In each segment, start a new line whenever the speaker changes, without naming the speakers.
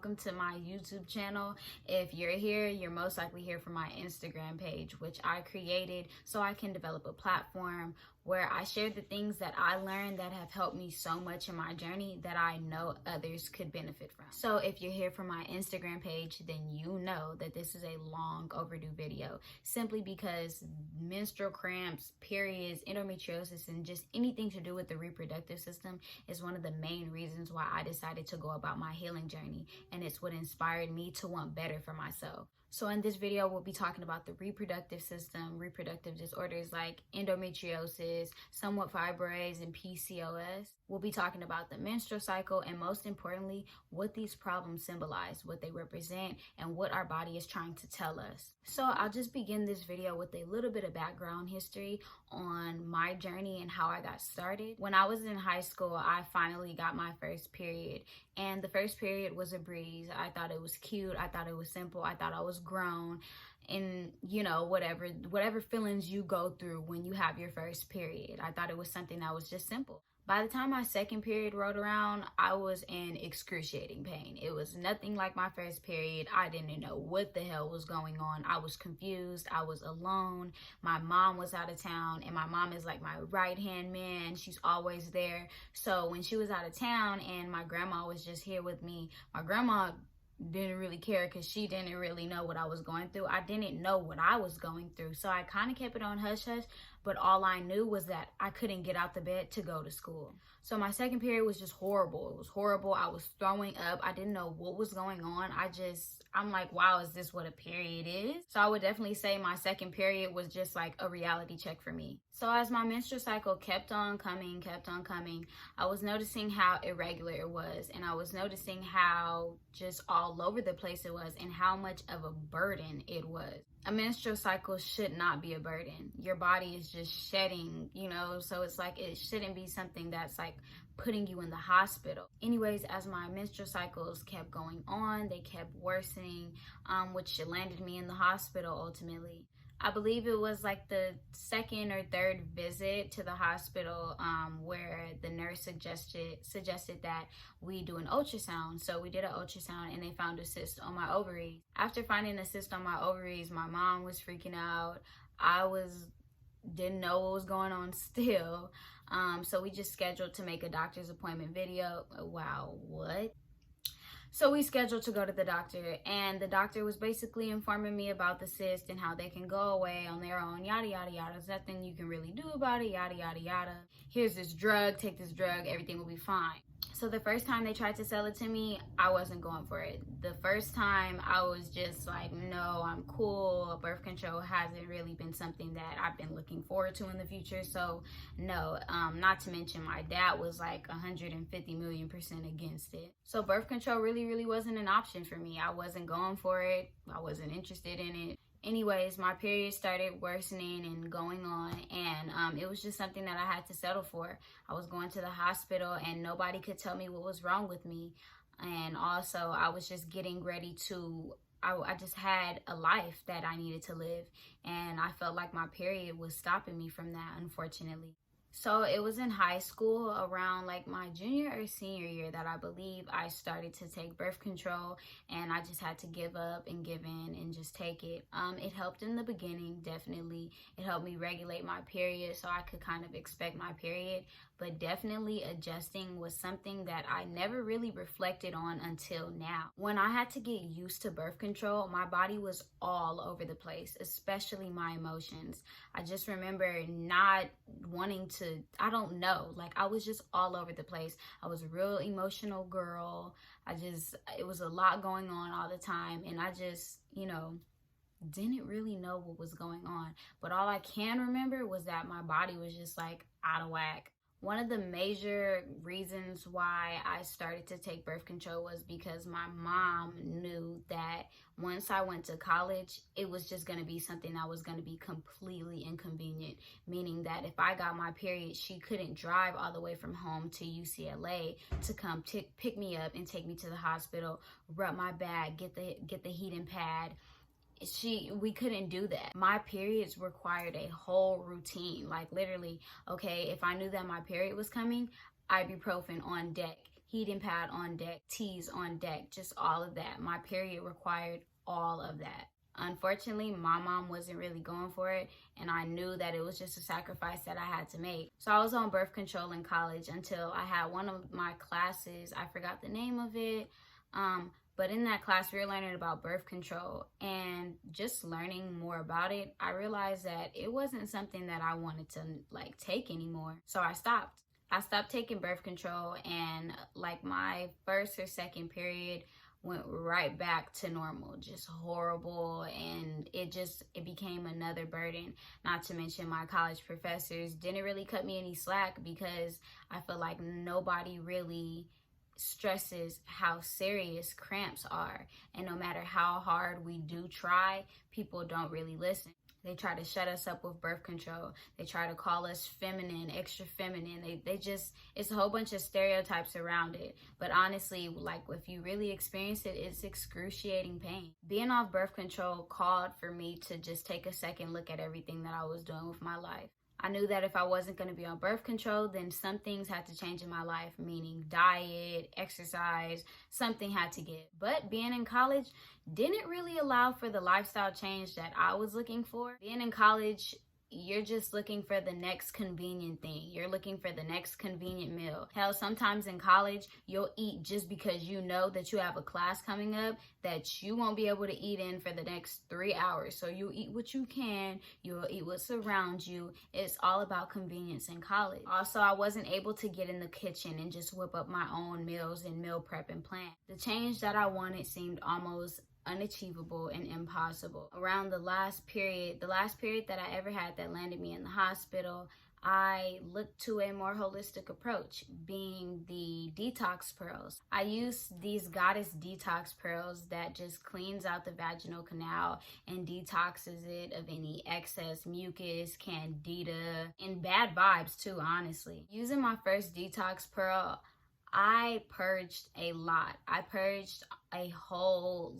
welcome to my YouTube channel. If you're here, you're most likely here from my Instagram page, which I created so I can develop a platform where I share the things that I learned that have helped me so much in my journey that I know others could benefit from. So if you're here from my Instagram page, then you know that this is a long overdue video, simply because menstrual cramps, periods, endometriosis, and just anything to do with the reproductive system is one of the main reasons why I decided to go about my healing journey, and it's what inspired me to want better for myself. So in this video, we'll be talking about the reproductive system, reproductive disorders like endometriosis, somewhat fibroids, and PCOS. We'll be talking about the menstrual cycle, and most importantly, what these problems symbolize, what they represent, and what our body is trying to tell us. So I'll just begin this video with a little bit of background history on my journey and how I got started. When I was in high school, I finally got my first period, and the first period was a breeze. I thought it was cute. I thought it was simple. I thought I was grown, and you know, whatever feelings you go through when you have your first period. I thought it was something that was just simple. By the time my second period rolled around, I was in excruciating pain. It was nothing like my first period. I didn't know what the hell was going on. I was confused. I was alone. My mom was out of town, and my mom is like my right-hand man. She's always there. So when she was out of town and my grandma was just here with me, my grandma didn't really care because she didn't really know what I was going through. I didn't know what I was going through. So I kind of kept it on hush hush, but all I knew was that I couldn't get out the bed to go to school. So my second period was just horrible. It was horrible. I was throwing up. I didn't know what was going on. I'm like, wow, is this what a period is? So I would definitely say my second period was just like a reality check for me. So as my menstrual cycle kept on coming, I was noticing how irregular it was, and I was noticing how just all over the place it was, and how much of a burden it was. A menstrual cycle should not be a burden. Your body is just shedding, so it's like it shouldn't be something that's like putting you in the hospital. Anyways, as my menstrual cycles kept going on, they kept worsening, which landed me in the hospital ultimately. I believe it was like the second or third visit to the hospital where the nurse suggested that we do an ultrasound. So we did an ultrasound, and they found a cyst on my ovaries. After finding a cyst on my ovaries, my mom was freaking out. Didn't know what was going on still. So we just scheduled to make a doctor's appointment video. Wow, what? So we scheduled to go to the doctor, and the doctor was basically informing me about the cyst and how they can go away on their own, yada, yada, yada. There's nothing you can really do about it, yada, yada, yada. Here's this drug, take this drug, everything will be fine. So the first time they tried to sell it to me, I wasn't going for it. The first time I was just like, no, I'm cool. Birth control hasn't really been something that I've been looking forward to in the future. So no, not to mention my dad was like 150 million% against it. So birth control really wasn't an option for me. I wasn't going for it. I wasn't interested in it. Anyways, my period started worsening and going on, and it was just something that I had to settle for. I was going to the hospital, and nobody could tell me what was wrong with me. And also, I was just getting ready to, I just had a life that I needed to live, and I felt like my period was stopping me from that, unfortunately. So it was in high school around like my junior or senior year that I believe I started to take birth control, and I just had to give up and give in and just take it. It helped in the beginning, definitely. It helped me regulate my period so I could kind of expect my period, but definitely adjusting was something that I never really reflected on until now. When I had to get used to birth control, my body was all over the place, especially my emotions. I just remember not wanting to, I don't know, like I was just all over the place. I was a real emotional girl. It was a lot going on all the time, and I just, didn't really know what was going on. But all I can remember was that my body was just like out of whack. One of the major reasons why I started to take birth control was because my mom knew that once I went to college, it was just going to be something that was going to be completely inconvenient, meaning that if I got my period, she couldn't drive all the way from home to UCLA to come pick me up and take me to the hospital, rub my back, get the heating pad. We couldn't do that. My periods required a whole routine. Like literally, okay, if I knew that my period was coming, ibuprofen on deck. heating pad on deck, teas on deck, just all of that. My period required all of that. Unfortunately, my mom wasn't really going for it, and I knew that it was just a sacrifice that I had to make. So I was on birth control in college until I had one of my classes, I forgot the name of it, but in that class we were learning about birth control, and just learning more about it, I realized that it wasn't something that I wanted to like take anymore. So I stopped taking birth control, and like my first or second period went right back to normal, just horrible, and it became another burden. Not to mention my college professors didn't really cut me any slack, because I feel like nobody really stresses how serious cramps are, and no matter how hard we do try, people don't really listen. They try to shut us up with birth control. They try to call us feminine, extra feminine. It's a whole bunch of stereotypes around it. But honestly, like, if you really experience it, it's excruciating pain. Being off birth control called for me to just take a second look at everything that I was doing with my life. I knew that if I wasn't going to be on birth control, then some things had to change in my life, meaning diet, exercise, something had to give. But being in college didn't really allow for the lifestyle change that I was looking for. Being in college, you're just looking for the next convenient thing. You're looking for the next convenient meal. Hell, sometimes in college, you'll eat just because you know that you have a class coming up that you won't be able to eat in for the next 3 hours. So you eat what you can, you'll eat what surrounds you. It's all about convenience in college. Also, I wasn't able to get in the kitchen and just whip up my own meals and meal prep and plan. The change that I wanted seemed almost unachievable and impossible. Around the last period that I ever had that landed me in the hospital, I looked to a more holistic approach, being the detox pearls. I use these goddess detox pearls that just cleans out the vaginal canal and detoxes it of any excess mucus, candida, and bad vibes too, honestly. Using my first detox pearl, I purged a lot. I purged a whole,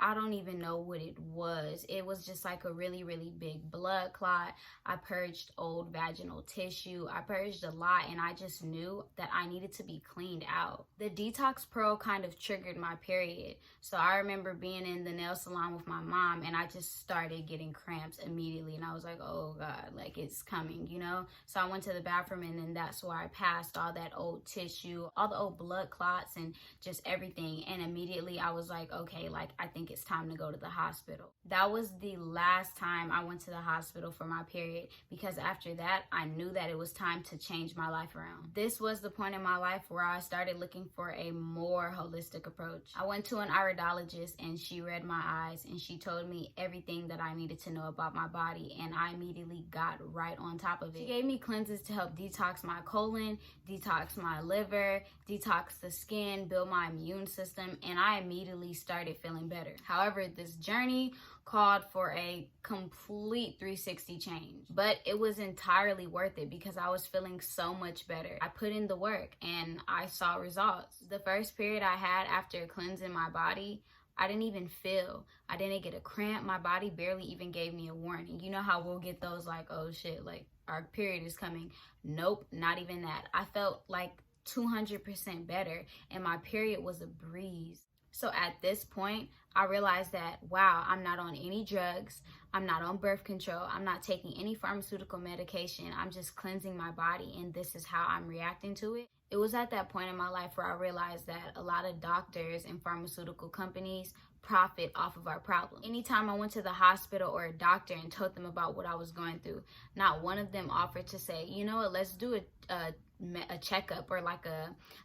I don't even know what it was. It was just like a really, really big blood clot. I purged old vaginal tissue. I purged a lot, and I just knew that I needed to be cleaned out. The detox pearl kind of triggered my period. So I remember being in the nail salon with my mom, and I just started getting cramps immediately. And I was like, oh God, like it's coming, you know? So I went to the bathroom, and then that's where I passed all that old tissue, all the old blood clots and just everything. And immediately I was like, okay, like I think it's time to go to the hospital. That was the last time I went to the hospital for my period, because after that, I knew that it was time to change my life around. This was the point in my life where I started looking for a more holistic approach. I went to an iridologist, and she read my eyes, and she told me everything that I needed to know about my body, and I immediately got right on top of it. She gave me cleanses to help detox my colon, detox my liver, detox the skin, build my immune system, and I immediately started feeling better. However, this journey called for a complete 360 change, but it was entirely worth it because I was feeling so much better. I put in the work and I saw results. The first period I had after cleansing my body, I didn't even feel. I didn't get a cramp. My body barely even gave me a warning. You know how we'll get those like, oh shit, like our period is coming. Nope, not even that. I felt like 200% better, and my period was a breeze. So at this point, I realized that, wow, I'm not on any drugs. I'm not on birth control. I'm not taking any pharmaceutical medication. I'm just cleansing my body, and this is how I'm reacting to it. It was at that point in my life where I realized that a lot of doctors and pharmaceutical companies profit off of our problem. Anytime I went to the hospital or a doctor and told them about what I was going through, not one of them offered to say, you know what, let's do a checkup or like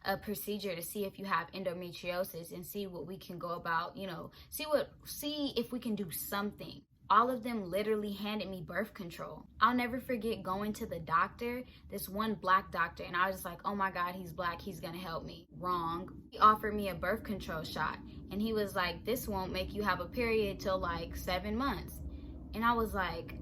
a procedure to see if you have endometriosis and see what we can go about, you know, see if we can do something. All of them literally handed me birth control. I'll never forget going to the doctor, this one black doctor, and I was just like, oh my God, he's black, he's gonna help me. Wrong. He offered me a birth control shot, and he was like, this won't make you have a period till like 7 months. And I was like,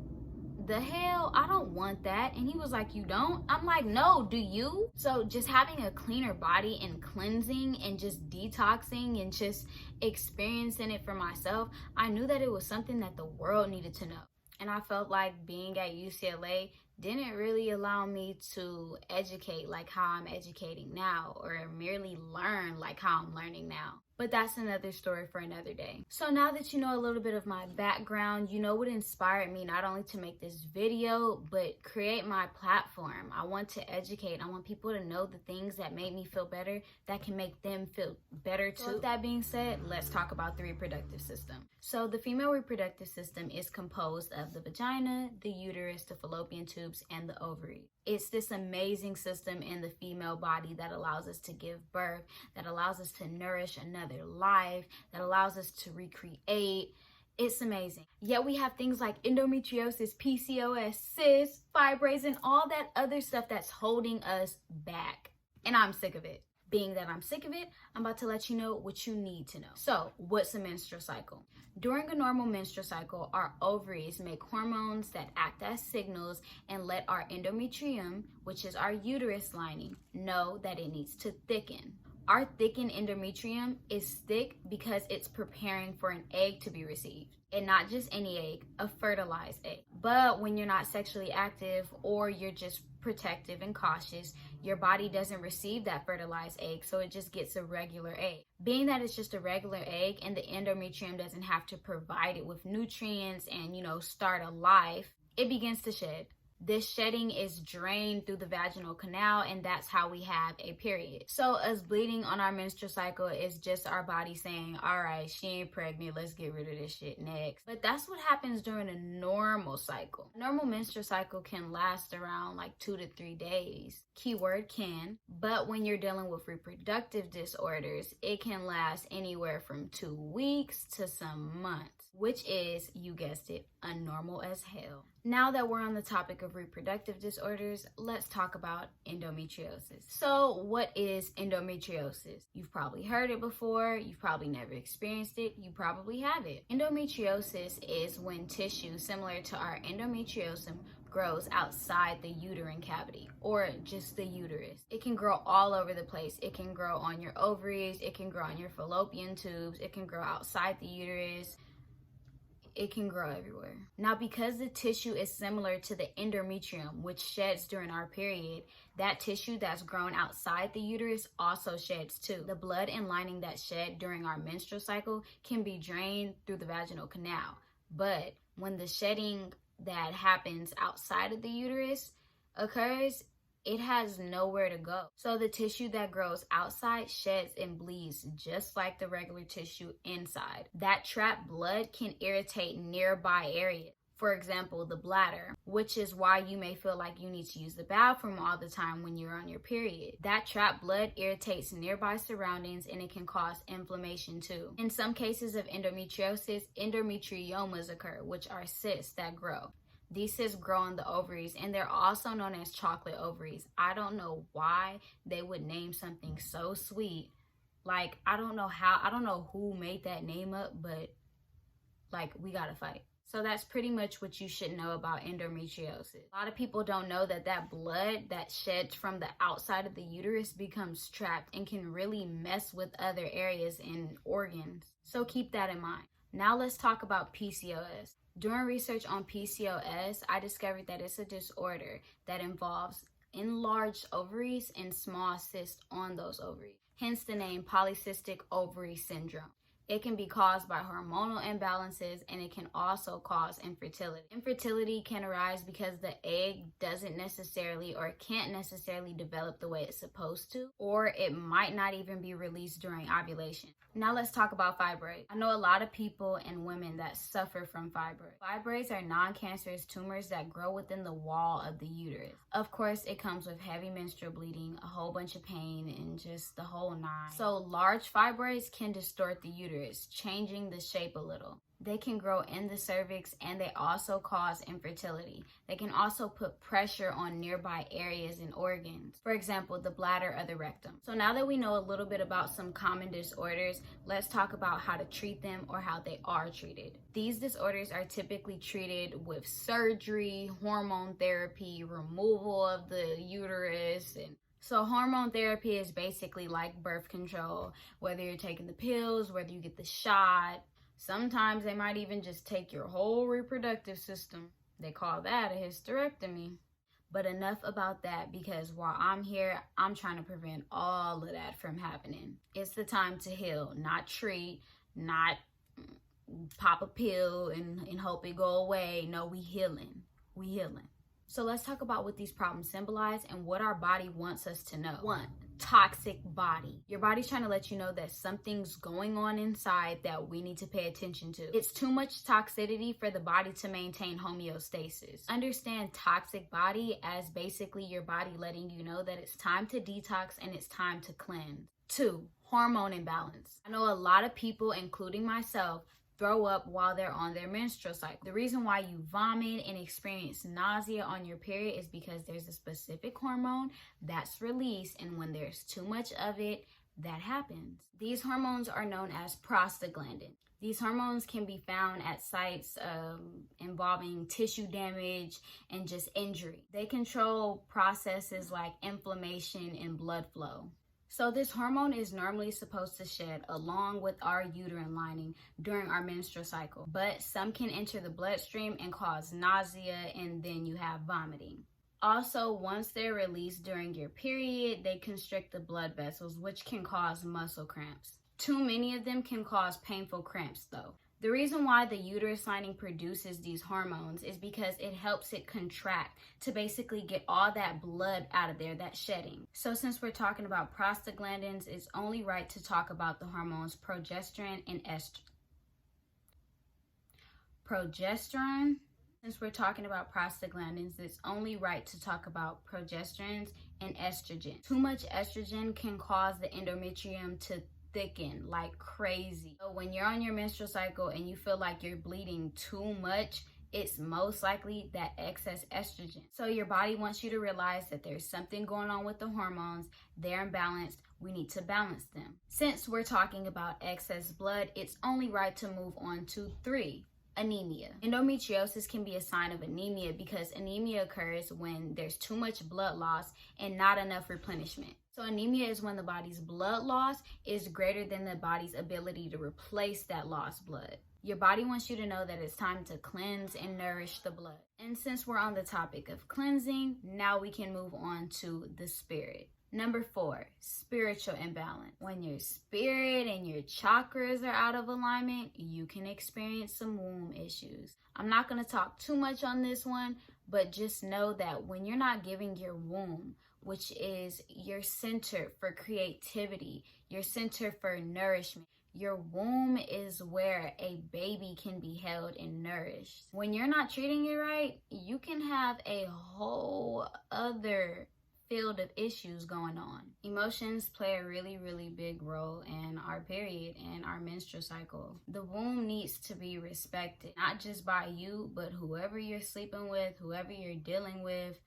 the hell, I don't want that. And he was like, you don't? I'm like, no, do you? So just having a cleaner body and cleansing and just detoxing and just experiencing it for myself, I knew that it was something that the world needed to know. And I felt like being at UCLA didn't really allow me to educate like how I'm educating now, or merely learn like how I'm learning now. But that's another story for another day. So now that you know a little bit of my background, you know what inspired me not only to make this video, but create my platform. I want to educate. I want people to know the things that make me feel better, that can make them feel better too. So with that being said, let's talk about the reproductive system. So the female reproductive system is composed of the vagina, the uterus, the fallopian tubes, and the ovaries. It's this amazing system in the female body that allows us to give birth, that allows us to nourish another life, that allows us to recreate. It's amazing. Yet we have things like endometriosis, PCOS, cysts, fibroids, and all that other stuff that's holding us back. And I'm sick of it. Being that I'm sick of it, I'm about to let you know what you need to know. So, what's a menstrual cycle? During a normal menstrual cycle, our ovaries make hormones that act as signals and let our endometrium, which is our uterus lining, know that it needs to thicken. Our thickened endometrium is thick because it's preparing for an egg to be received. And not just any egg, a fertilized egg. But when you're not sexually active, or you're just protective and cautious, your body doesn't receive that fertilized egg, so it just gets a regular egg. Being that it's just a regular egg and the endometrium doesn't have to provide it with nutrients and, start a life, it begins to shed. This shedding is drained through the vaginal canal, and that's how we have a period. So us bleeding on our menstrual cycle is just our body saying, all right, she ain't pregnant, let's get rid of this shit next. But that's what happens during a normal cycle. A normal menstrual cycle can last around like 2 to 3 days. Keyword can. But when you're dealing with reproductive disorders, it can last anywhere from 2 weeks to some months, which is, you guessed it, unnormal as hell. Now that we're on the topic of reproductive disorders, let's talk about endometriosis. So what is endometriosis? You've probably heard it before, you've probably never experienced it, you probably have it. Endometriosis is when tissue similar to our endometriosum grows outside the uterine cavity, or just the uterus. It can grow all over the place. It can grow on your ovaries, it can grow on your fallopian tubes, it can grow outside the uterus. It can grow everywhere. Now, because the tissue is similar to the endometrium, which sheds during our period, that tissue that's grown outside the uterus also sheds too. The blood and lining that shed during our menstrual cycle can be drained through the vaginal canal. But when the shedding that happens outside of the uterus occurs, it has nowhere to go. So the tissue that grows outside sheds and bleeds just like the regular tissue inside. That trapped blood can irritate nearby areas. For example, the bladder, which is why you may feel like you need to use the bathroom all the time when you're on your period. That trapped blood irritates nearby surroundings, and it can cause inflammation too. In some cases of endometriosis, endometriomas occur, which are cysts that grow. These cysts grow in the ovaries, and they're also known as chocolate ovaries. I don't know why they would name something so sweet. Like, I don't know who made that name up, but like, we gotta fight. So that's pretty much what you should know about endometriosis. A lot of people don't know that blood that sheds from the outside of the uterus becomes trapped and can really mess with other areas and organs. So keep that in mind. Now let's talk about PCOS. During research on PCOS, I discovered that it's a disorder that involves enlarged ovaries and small cysts on those ovaries. Hence the name Polycystic ovary syndrome. It can be caused by hormonal imbalances, and it can also cause infertility. Infertility can arise because the egg doesn't necessarily or can't necessarily develop the way it's supposed to, or it might not even be released during ovulation. Now let's talk about fibroids. I know a lot of people and women that suffer from fibroids. Fibroids are non-cancerous tumors that grow within the wall of the uterus. Of course, it comes with heavy menstrual bleeding, a whole bunch of pain, and just the whole nine. So large fibroids can distort the uterus, changing the shape a little. They can grow in the cervix, and they also cause infertility. They can also put pressure on nearby areas and organs. For example, the bladder or the rectum. So now that we know a little bit about some common disorders, let's talk about how to treat them, or how they are treated. These disorders are typically treated with surgery, hormone therapy, removal of the uterus, and so hormone therapy is basically like birth control, whether you're taking the pills, whether you get the shot. Sometimes they might even just take your whole reproductive system. They call that a hysterectomy. But enough about that, because while I'm here, I'm trying to prevent all of that from happening. It's the time to heal, not treat, not pop a pill and hope it go away. No, we healing. We healing. So let's talk about what these problems symbolize and what our body wants us to know. 1, toxic body. Your body's trying to let you know that something's going on inside that we need to pay attention to. It's too much toxicity for the body to maintain homeostasis. Understand toxic body as basically your body letting you know that it's time to detox and it's time to cleanse. 2, hormone imbalance. I know a lot of people, including myself, throw up while they're on their menstrual cycle. The reason why you vomit and experience nausea on your period is because there's a specific hormone that's released, and when there's too much of it, that happens. These hormones are known as prostaglandins. These hormones can be found at sites involving tissue damage and just injury. They control processes like inflammation and blood flow. So this hormone is normally supposed to shed along with our uterine lining during our menstrual cycle, but some can enter the bloodstream and cause nausea, and then you have vomiting. Also, once they're released during your period, they constrict the blood vessels, which can cause muscle cramps. Too many of them can cause painful cramps though. The reason why the uterus lining produces these hormones is because it helps it contract to basically get all that blood out of there, that shedding. So since we're talking about prostaglandins, it's only right to talk about the hormones progesterone and estrogen. Since we're talking about prostaglandins, it's only right to talk about progesterones and estrogen. Too much estrogen can cause the endometrium to thicken like crazy. So when you're on your menstrual cycle and you feel like you're bleeding too much, it's most likely that excess estrogen. So your body wants you to realize that there's something going on with the hormones. They're imbalanced. We need to balance them. Since we're talking about excess blood, it's only right to move on to 3. Anemia. Endometriosis can be a sign of anemia because anemia occurs when there's too much blood loss and not enough replenishment. So anemia is when the body's blood loss is greater than the body's ability to replace that lost blood. Your body wants you to know that it's time to cleanse and nourish the blood. And since we're on the topic of cleansing, now we can move on to the spirit. Number 4, spiritual imbalance. When your spirit and your chakras are out of alignment, you can experience some womb issues. I'm not going to talk too much on this one, but just know that when you're not giving your womb, which is your center for creativity, your center for nourishment, your womb is where a baby can be held and nourished. When you're not treating it right, you can have a whole other field of issues going on. Emotions play a really, really big role in our period and our menstrual cycle. The womb needs to be respected, not just by you, but whoever you're sleeping with, whoever you're dealing with,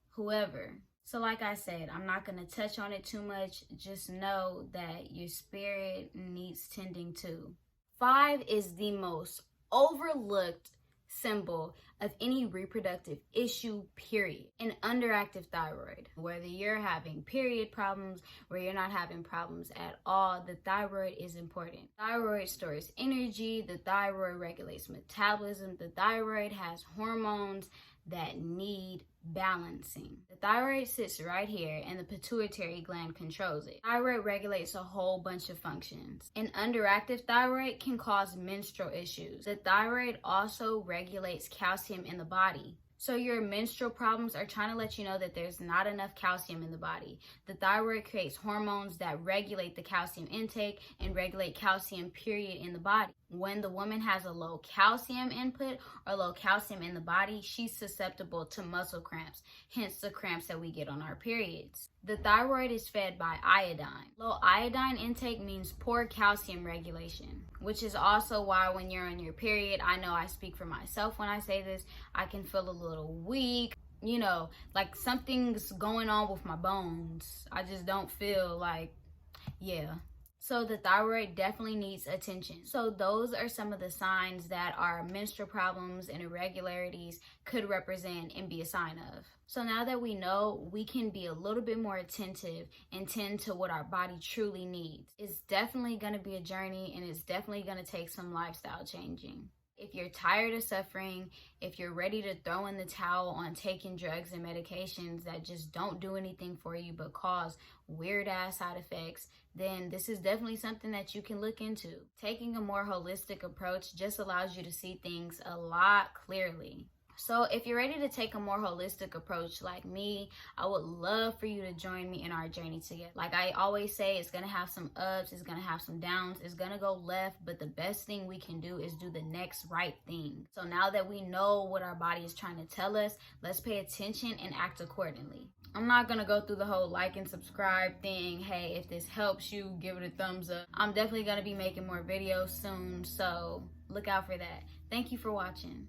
whoever. So like I said, I'm not going to touch on it too much. Just know that your spirit needs tending to. 5 is the most overlooked symbol of any reproductive issue, period. An underactive thyroid. Whether you're having period problems, where you're not having problems at all, the thyroid is important. Thyroid stores energy, the thyroid regulates metabolism, the thyroid has hormones that need balancing. The thyroid sits right here and the pituitary gland controls it. Thyroid regulates a whole bunch of functions. An underactive thyroid can cause menstrual issues. The thyroid also regulates calcium in the body. So your menstrual problems are trying to let you know that there's not enough calcium in the body. The thyroid creates hormones that regulate the calcium intake and regulate calcium period in the body. When the woman has a low calcium input or low calcium in the body, she's susceptible to muscle cramps, hence the cramps that we get on our periods. The thyroid is fed by iodine. Low iodine intake means poor calcium regulation, which is also why when you're on your period, I know I speak for myself when I say this, I can feel a little weak, you know, like something's going on with my bones. I just don't feel like, yeah. So the thyroid definitely needs attention. So those are some of the signs that our menstrual problems and irregularities could represent and be a sign of. So now that we know, we can be a little bit more attentive and tend to what our body truly needs. It's definitely going to be a journey, and it's definitely going to take some lifestyle changing. If you're tired of suffering, if you're ready to throw in the towel on taking drugs and medications that just don't do anything for you but cause weird ass side effects, then this is definitely something that you can look into. Taking a more holistic approach just allows you to see things a lot clearly. So if you're ready to take a more holistic approach like me, I would love for you to join me in our journey together. Like I always say, it's going to have some ups, it's going to have some downs, it's going to go left, but the best thing we can do is do the next right thing. So now that we know what our body is trying to tell us, let's pay attention and act accordingly. I'm not going to go through the whole like and subscribe thing. Hey, if this helps you, give it a thumbs up. I'm definitely going to be making more videos soon, so look out for that. Thank you for watching.